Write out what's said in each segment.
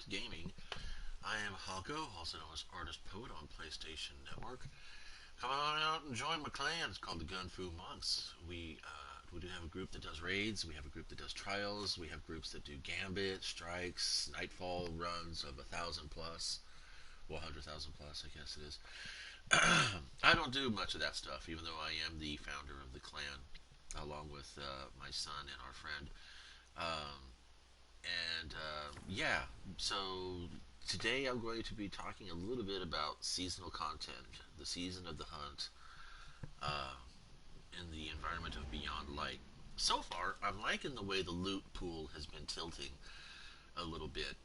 to gaming. I am Halko, also known as Artist Poet on PlayStation Network. Come on out and join my clan. It's called the Gunfu Monks. We do have a group that does raids. We have a group that does trials. We have groups that do gambit, strikes, nightfall runs of 1,000 plus, well, 100,000 plus, I guess it is. I don't do much of that stuff, even though I am the founder of the clan, along with my son and our friend. Um, yeah, so today I'm going to be talking a little bit about seasonal content, the season of the hunt, uh, in the environment of Beyond Light. So far, I'm liking the way the loot pool has been tilting a little bit.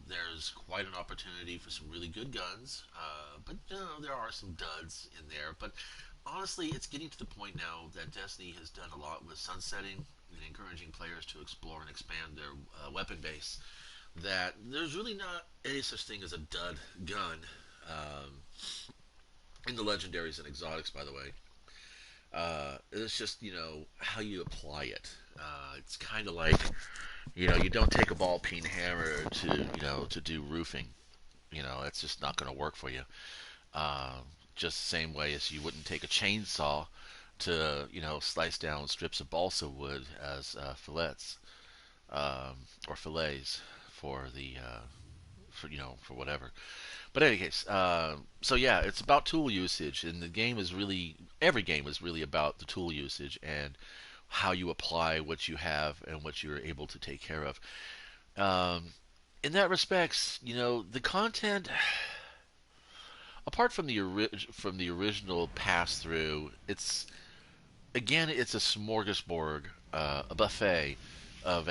There's quite an opportunity for some really good guns, but there are some duds in there. But honestly, it's getting to the point now that Destiny has done a lot with sunsetting and encouraging players to explore and expand their weapon base. That there's really not any such thing as a dud gun in the legendaries and exotics, by the way. It's just how you apply it. It's kind of like you don't take a ball peen hammer to do roofing. It's just not going to work for you. Uh, just the same way as you wouldn't take a chainsaw to slice down strips of balsa wood as fillets or fillets for the for whatever. But in any case, so yeah, it's about tool usage, and the game is really every game is really about the tool usage and how you apply what you have and what you're able to take care of. Um, in that respects, the content, apart from the original pass through, it's a smorgasbord, a buffet of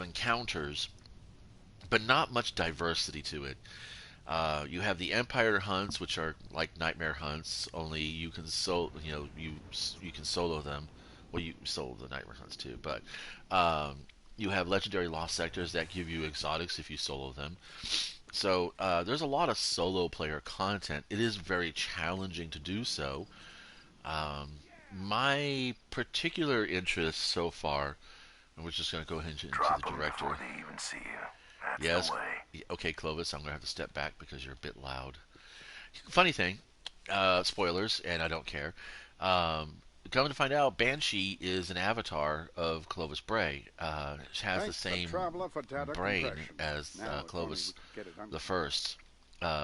encounters, but not much diversity to it. You have the Empire hunts, which are like nightmare hunts. Only you can solo them. Well, you solo the nightmare hunts too, but you have legendary lost sectors that give you exotics if you solo them. So there's a lot of solo player content. It is very challenging to do so. Um, my particular interest so far, and we're just going to go ahead into the Drop them before director. they even see you. That's the Yes. way. Okay, Clovis, I'm going to have to step back because you're a bit loud. Funny thing, spoilers, and I don't care. Coming to find out, Banshee is an avatar of Clovis Bray. She has the Thank the same traveler for data brain compression. as Now, if only we Clovis could get it the understood. First,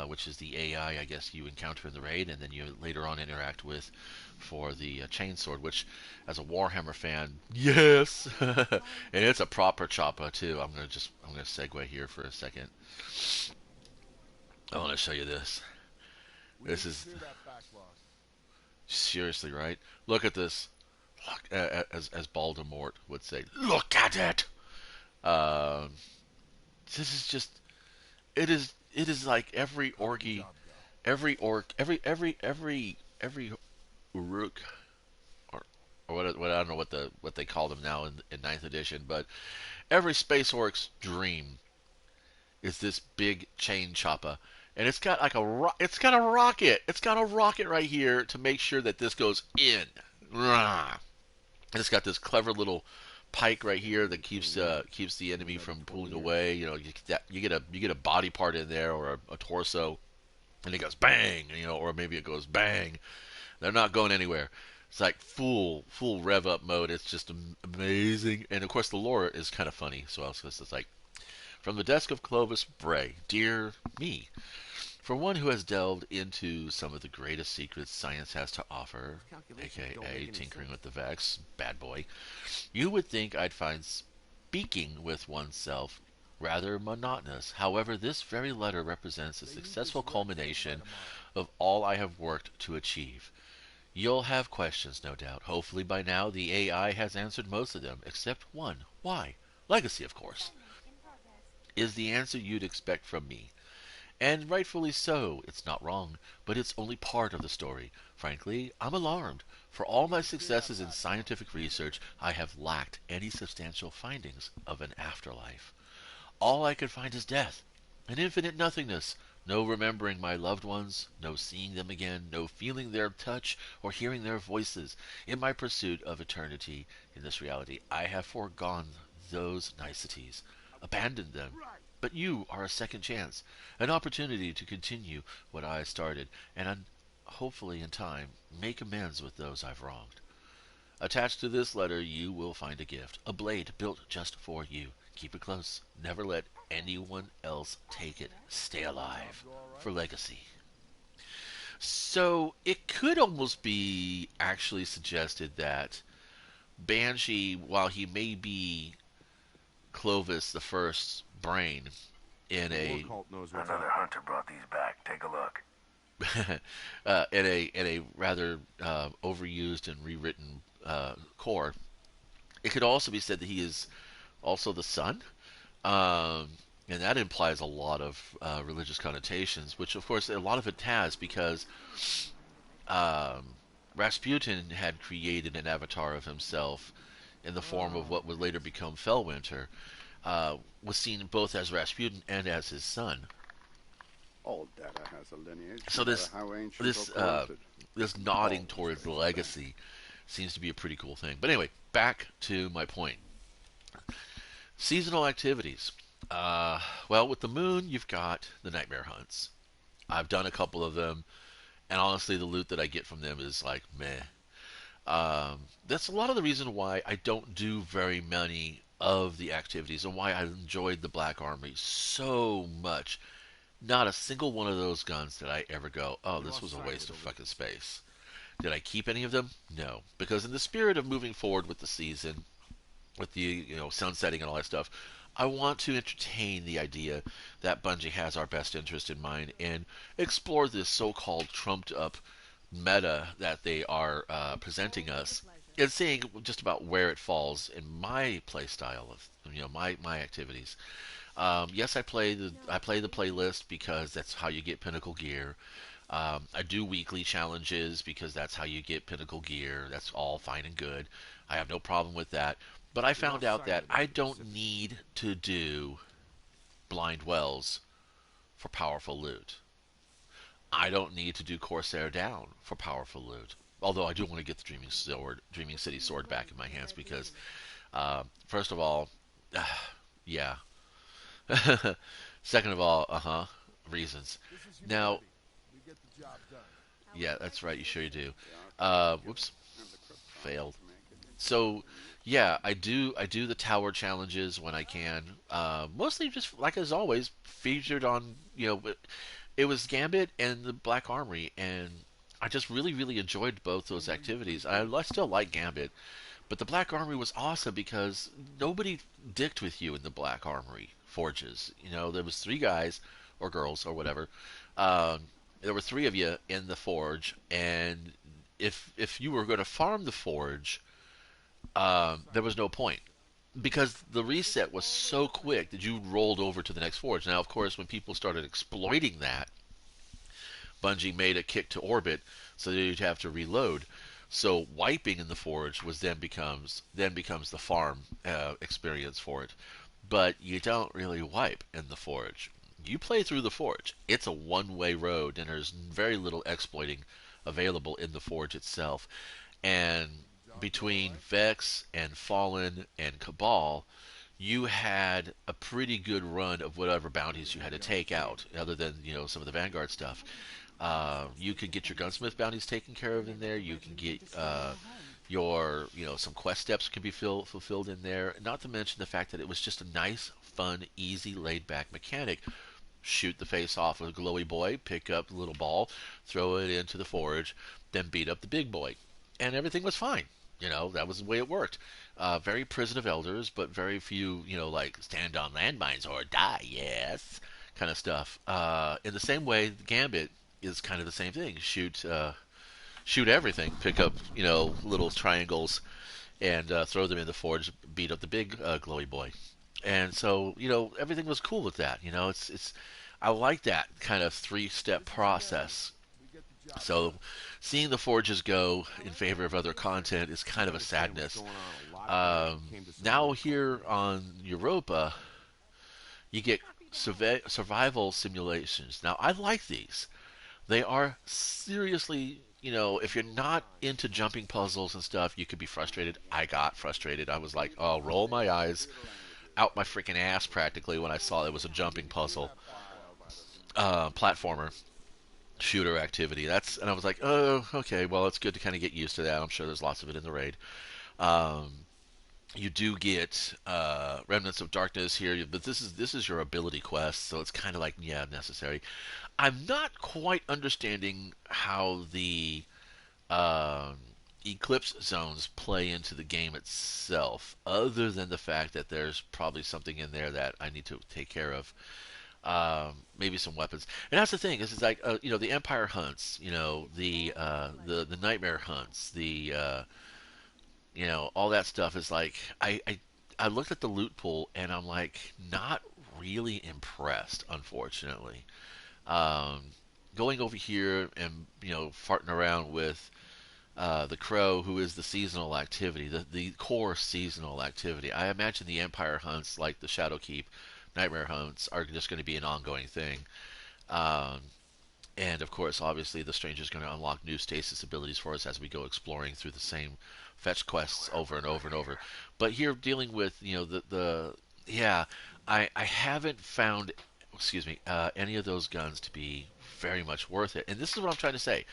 which is the AI I guess you encounter in the raid, and then you later on interact with for the chainsword. Which, as a Warhammer fan, yes, and it's a proper chopper too. I'm gonna segue here for a second. I want to show you this. We This need to is clear that backlog. seriously right. Look at this. Look, as Voldemort would say, look at it. Um, this is just it is like every How did the orgy, job go? every orc, every uruk, or what I don't know what they call them now in ninth edition, but every space orc's dream is this big chain chopper, and it's got like it's got a rocket. It's got a rocket right here to make sure that this goes in. And it's got this clever little pike right here that keeps the In enemy another from 20 pulling years. away. You get a body part in there or a torso, and it goes bang. Or maybe it goes bang. They're not going anywhere. It's like full rev up mode. It's just amazing, and of course the lore is kind of funny. So it's like from the desk of Clovis Bray, dear me. For one who has delved into some of the greatest secrets science has to offer, aka tinkering with the Vex, bad boy, you would think I'd find speaking with oneself rather monotonous. However, this very letter represents a They need this successful wrecked thing by culmination tomorrow. of all I have worked to achieve. You'll have questions, no doubt. Hopefully, by now, the AI has answered most of them, except one. Why? Legacy, of course, is the answer you'd expect from me. And rightfully so, it's not wrong, but it's only part of the story. Frankly, I'm alarmed. For We all need my to clear that successes in backlog. scientific research, I have lacked any substantial findings of an afterlife. All I could find is death, an infinite nothingness, no remembering my loved ones, no seeing them again, no feeling their touch or hearing their voices. In my pursuit of eternity in this reality, I have foregone those niceties, abandoned them, But you are a second chance, an opportunity to continue what I started, and hopefully in time make amends with those I've wronged. Attached to this letter you will find a gift, a blade built just for you. Keep it close. Never let anyone else take it. Stay alive for legacy. So it could almost be actually suggested that Banshee, while he may be Clovis the First's brain in a Another hunter brought these back. Take a look. in a rather overused and rewritten core, it could also be said that he is also the sun, um, and that implies a lot of religious connotations, which of course a lot of it has because um, Rasputin had created an avatar of himself in the form of what would later become Fellwinter, was seen both as Rasputin and as his son. All data has a lineage, So no this matter how ancient this or corrupted. this nodding Always towards stays the same. legacy seems to be a pretty cool thing. But anyway, back to my point. Seasonal activities. Well, with the moon, you've got the nightmare hunts. I've done a couple of them, and honestly, the loot that I get from them is like meh. That's a lot of the reason why I don't do very many of the activities and why I enjoyed the Black Armory so much. Not a single one of those guns did I ever go, oh, this was a waste of fucking space. Did I keep any of them? No. Because in the spirit of moving forward with the season, with the sunsetting and all that stuff, I want to entertain the idea that Bungie has our best interest in mind and explore this so-called trumped-up meta that they are presenting us, and seeing just about where it falls in my playstyle of my activities. Yes, I play the playlist because that's how you get pinnacle gear. I do weekly challenges because that's how you get pinnacle gear. That's all fine and good. I have no problem with that. But I found out that I don't need to do blind wells for powerful loot. I don't need to do Corsair down for powerful loot. Although I do want to get the Dreaming City sword back in my hands because, first of all, yeah. Second of all, reasons. Now, yeah, that's right. You sure you do. The architect Whoops, and the failed. cryptography make it So, yeah, I do the tower challenges when I can. Mostly just like as always, featured on it was Gambit and the Black Armory, and I just really really enjoyed both those activities. I still like Gambit, but the Black Armory was awesome because nobody dicked with you in the Black Armory forges. There was three guys or girls or whatever. Um, there were three of you in the forge, and if you were going to farm the forge, there was no point because the reset was so quick that you rolled over to the next forge. Now, of course, when people started exploiting that, Bungie made a kick to orbit so that you'd have to reload. So wiping in the forge then becomes the farm experience for it. But you don't really wipe in the forge. You play through the forge. It's a one-way road, and there's very little exploiting available in the forge itself. And between Vex and Fallen and Cabal, you had a pretty good run of whatever bounties you had to take out, other than some of the Vanguard stuff. You could get your gunsmith bounties taken care of in there. You can get your some quest steps can be fulfilled in there. Not to mention the fact that it was just a nice, fun, easy, laid-back mechanic. Shoot the face off of a glowy boy, pick up the little ball, throw it into the forge, then beat up the big boy, and everything was fine. That was the way it worked. Very Prison of Elders, but very few, like stand on landmines or die, yes, kind of stuff. In the same way, Gambit is kind of the same thing. Shoot everything, pick up, little triangles, and throw them in the forge, beat up the big glowy boy. And so, everything was cool with that. I like that kind of three-step process. So, seeing the forges go in favor of other content is kind of a sadness. Now here on Europa, you get survival simulations. Now, I like these. They are seriously, if you're not into jumping puzzles and stuff, you could be frustrated. I got frustrated. I was like, oh, roll my eyes. out my freaking ass practically when I saw it was a jumping puzzle, platformer shooter activity. And I was like, oh, okay, well, it's good to kind of get used to that. I'm sure there's lots of it in the raid. Um, you do get remnants of darkness here, but this is your ability quest, so it's kind of like, yeah, necessary. I'm not quite understanding how the um, eclipse zones play into the game itself, other than the fact that there's probably something in there that I need to take care of. Maybe some weapons, and that's the thing. Is it's like the Empire hunts, the Nightmare hunts, the all that stuff is like I looked at the loot pool and I'm like not really impressed, unfortunately. Um, Going over here and farting around with the Crow, who is the seasonal activity, the core seasonal activity. I imagine the Empire hunts, like the Shadowkeep, Nightmare hunts, are just going to be an ongoing thing. Um, and of course, obviously, the Stranger is going to unlock new stasis abilities for us as we go exploring through the same fetch quests over and over and over. But here, dealing with the yeah, I haven't found, excuse me, any of those guns to be very much worth it. And this is what I'm trying to say.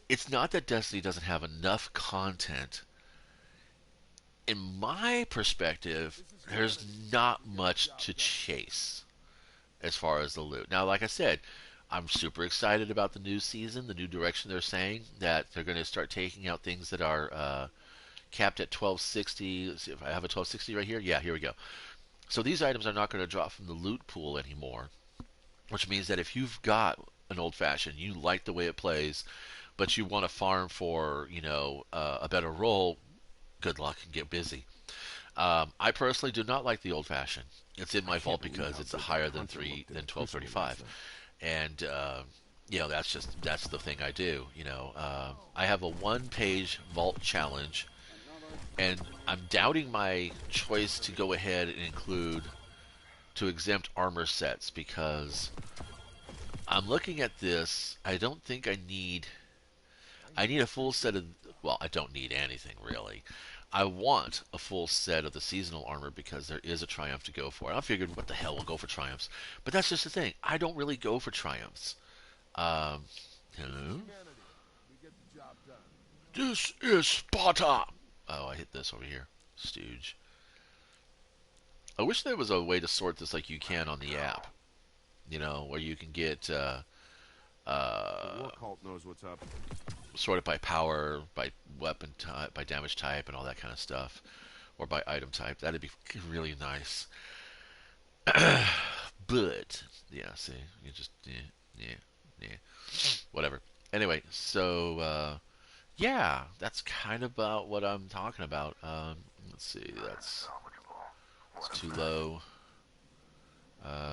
It's not that Destiny doesn't have enough content. In my perspective, there's not much to chase as far as the loot. Now, like I said, I'm super excited about the new season, the new direction they're saying that they're going to start taking out things that are capped at 1260. Let's see if I have a 1260 right here. Yeah, here we go. So these items are not going to drop from the loot pool anymore, which means that if you've got an old fashioned, you like the way it plays, but you want to farm for a better roll, good luck and get busy. I personally do not like the old fashioned. It's in my vault because it's a higher than 1235, and that's the thing I do. I have a one-page vault challenge, and I'm doubting my choice to go ahead and include to exempt armor sets because I'm looking at this. I don't think I need. I need a full set of. Well, I don't need anything really. I want a full set of the seasonal armor because there is a triumph to go for. I figured, what the hell, we'll go for triumphs. But that's just the thing. I don't really go for triumphs. Um, Hello? This is Sparta! Oh, I hit this over here. Stooge. I wish there was a way to sort this like you can on the app. Where you can get The war cult knows what's up. sort it by power, by weapon type, by damage type, and all that kind of stuff, or by item type. That'd be really nice. But yeah, see, you just whatever. Anyway, so yeah, that's kind of about what I'm talking about. Let's see, that's it's too low.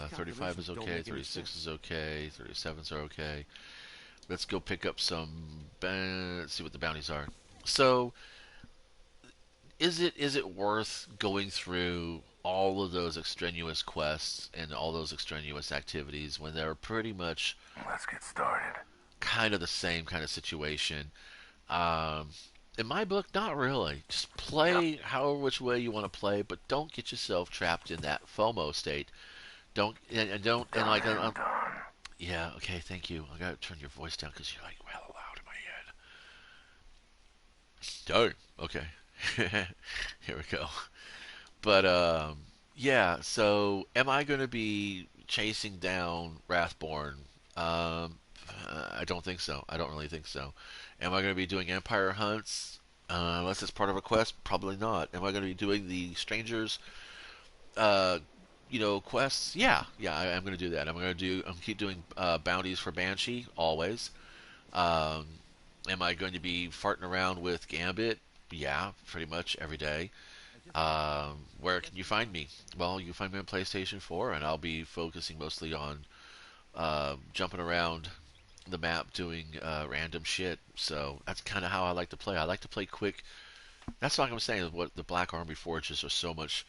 35 is okay, 36 is okay, 37s are okay. Let's go pick up some. Let's see what the bounties are. So, is it worth going through all of those extraneous quests and all those extraneous activities when they're pretty much Let's get started. kind of the same kind of situation? Um, in my book, not really. Just play however which way you want to play, but don't get yourself trapped in that FOMO state. Don't and don't and like yeah, okay, thank you. I gotta turn your voice down because you're like well loud in my head. Oh, okay. Here we go. But yeah. So, am I going to be chasing down Wrathborn? I don't think so. I don't really think so. Am I going to be doing Empire hunts? Unless it's part of a quest, probably not. Am I going to be doing the Strangers? Uh, quests. Yeah, I'm going to do that. I'm keep doing bounties for Banshee always. Um, am I going to be farting around with Gambit? Yeah, pretty much every day. Where can you find me? Well, you can find me on PlayStation 4, and I'll be focusing mostly on jumping around the map doing random shit. So that's kind of how I like to play. I like to play quick. That's what I'm saying. What the Black Armory Forges are so much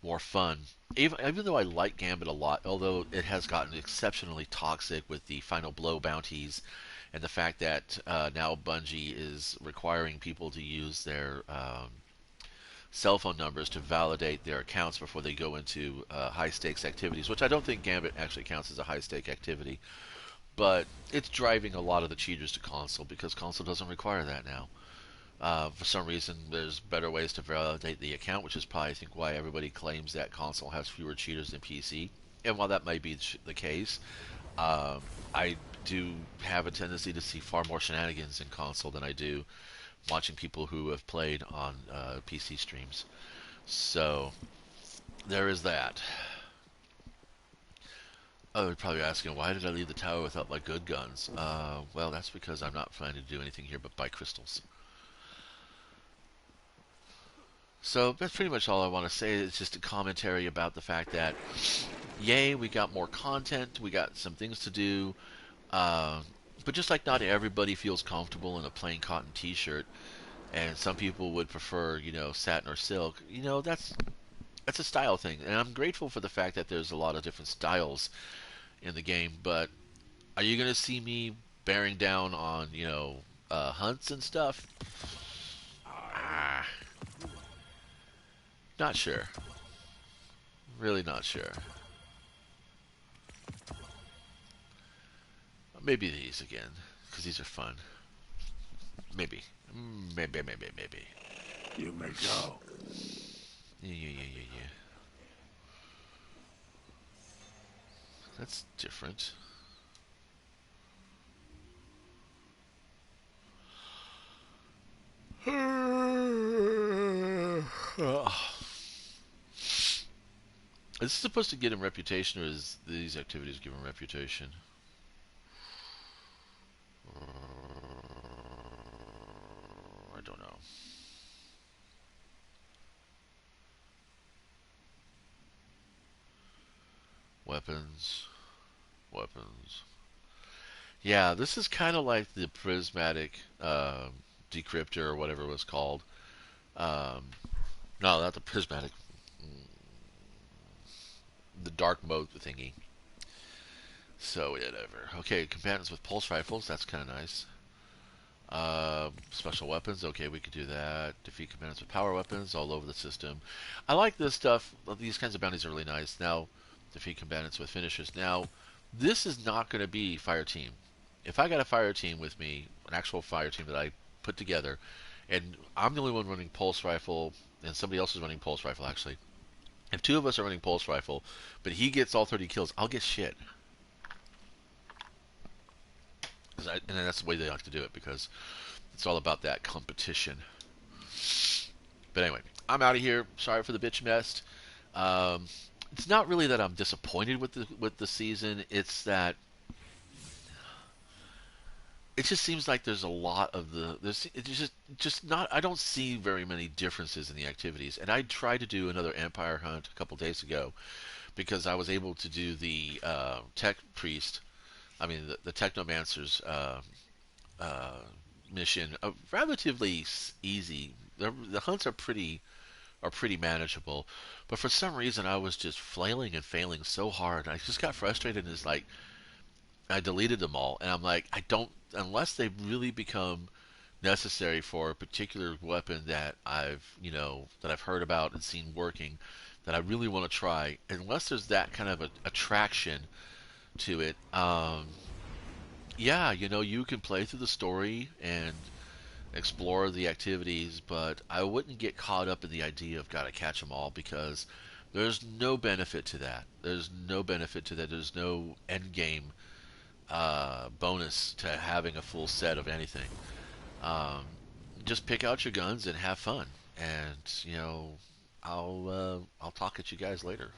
more fun. Even though I like Gambit a lot, although it has gotten exceptionally toxic with the Final Blow bounties and the fact that now Bungie is requiring people to use their cell phone numbers to validate their accounts before they go into high stakes activities, which I don't think Gambit actually counts as a high stake activity. But it's driving a lot of the cheaters to console because console doesn't require that now. For some reason, there's better ways to validate the account, which is probably, I think, why everybody claims that console has fewer cheaters than PC. And while that might be the case, I do have a tendency to see far more shenanigans in console than I do watching people who have played on PC streams. So there is that. Oh, you're probably asking, why did I leave the tower without my good guns? Well, that's because I'm not planning to do anything here but buy crystals. So that's pretty much all I want to say. It's just a commentary about the fact that, yay, we got more content, we got some things to do, but just like not everybody feels comfortable in a plain cotton t-shirt, and some people would prefer, satin or silk, that's a style thing. And I'm grateful for the fact that there's a lot of different styles in the game, but are you going to see me bearing down on, hunts and stuff? Not sure. Really not sure. Maybe these again, because these are fun. Maybe. Maybe. You may go. Yeah. That's different. Is this supposed to get him reputation, or is these activities give him reputation? I don't know. Weapons. Yeah, this is kind of like the prismatic decryptor or whatever it was called. No, not the prismatic. The dark mode thingy. So whatever. Okay, combatants with pulse rifles. That's kind of nice. Special weapons. Okay, we could do that. Defeat combatants with power weapons all over the system. I like this stuff. These kinds of bounties are really nice. Now, defeat combatants with finishers. Now, this is not going to be fire team. If I got a fire team with me, an actual fire team that I put together, and I'm the only one running pulse rifle, and somebody else is running pulse rifle actually. If two of us are running pulse rifle, but he gets all 30 kills, I'll get shit. And that's the way they like to do it, because it's all about that competition. But anyway, I'm out of here. Sorry for the bitch mess. It's not really that I'm disappointed with the season. It's that it just seems like there's a lot of it's just not. I don't see very many differences in the activities. And I tried to do another Empire hunt a couple days ago because I was able to do the Tech Priest. I mean the Technomancer's mission, relatively easy. The hunts are pretty manageable, but for some reason I was just flailing and failing so hard. I just got frustrated, and it's like I deleted them all, and I'm like, I don't, unless they really become necessary for a particular weapon that I've heard about and seen working, that I really want to try. Unless there's that kind of a attraction to it, yeah, you can play through the story and explore the activities, but I wouldn't get caught up in the idea of gotta catch them all, because there's no benefit to that. There's no benefit to that. There's no end game bonus to having a full set of anything. Just pick out your guns and have fun, and I'll talk at you guys later.